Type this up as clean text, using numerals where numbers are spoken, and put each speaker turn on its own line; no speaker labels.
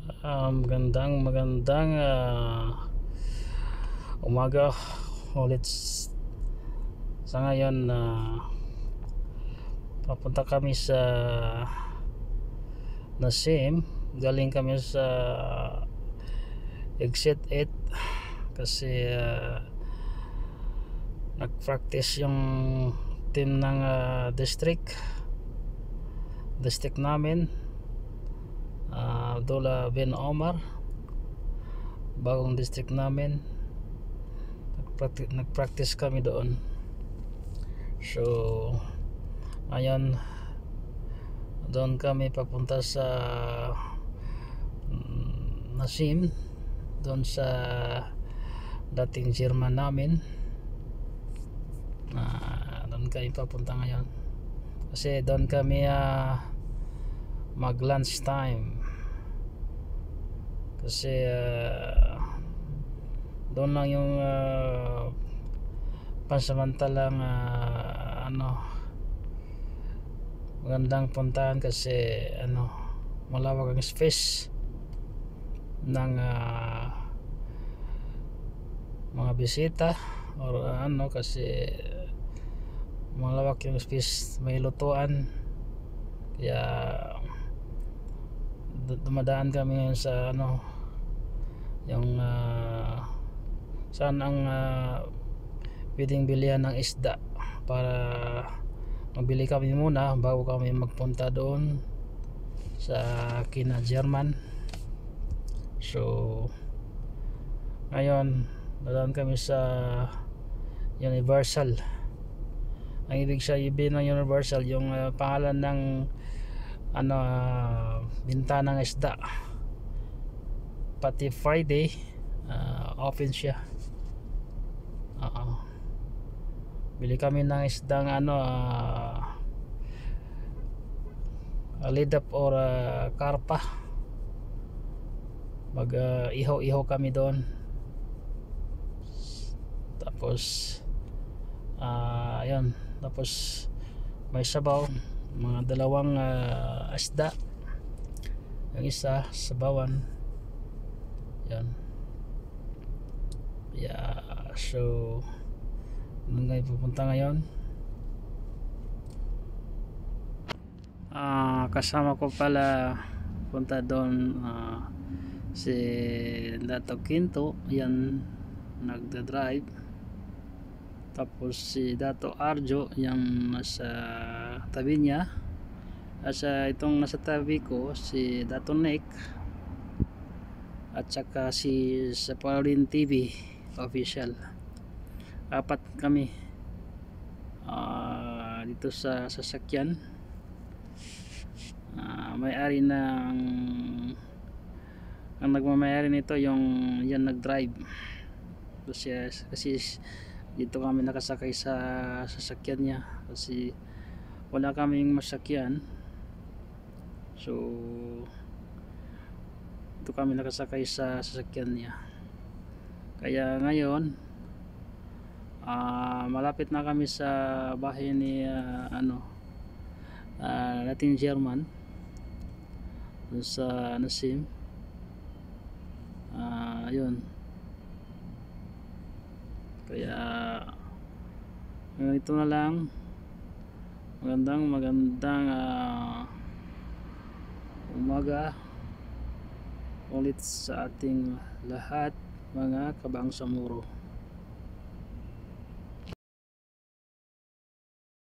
Magandang umaga ulit sa ngayon. Papunta kami sa Nasim, galing kami sa exit 8 kasi nag-practice yung team ng district namin, Abdullah bin Omar, bagong district namin. Nag-practice kami doon. So ngayon doon kami papunta sa Nasim, doon sa dating German namin. Doon kami papunta ngayon kasi doon kami mag lunch time kasi doon lang yung pansamantalang magandang puntahan kasi malawak ang space ng mga bisita or kasi malawak yung space, may lutuan, kaya dumadaan kami ngayon sa yung saan ang pwedeng bilihan ng isda para magbili kami muna bago kami magpunta doon sa kina German. So ngayon dadaan kami sa Universal. Ang ibig sabihin ng Universal, yung pangalan ng bintanang isda. Pati Friday open siya. Bili kami ng isdang lidap or karpa. Mag ihaw kami doon. Tapos ayun, tapos may sabaw, mga dalawang isda, yung isa sabawan. Yan. So doon kayo pupunta ngayon. Kasama ko pala punta doon si Dato Quinto, yan nagda-drive. Tapos si Dato Arjo yung nasa tabi niya, at itong nasa tabi ko si Dato Nick, at saka si sa Pauline TV official. Apat kami dito sa sasakyan. May-ari ng ang nagmamayari nito yung yan nag-drive kasi dito kami nakasakay sa sasakyan niya kasi wala kaming masakyan. So dito kami nakasakay sa sasakyan niya. Kaya ngayon malapit na kami sa bahay ni dating German dun sa Nasim. Yun, kaya ito na lang. Magandang umaga ulit sa ating lahat, mga kabangsamoro.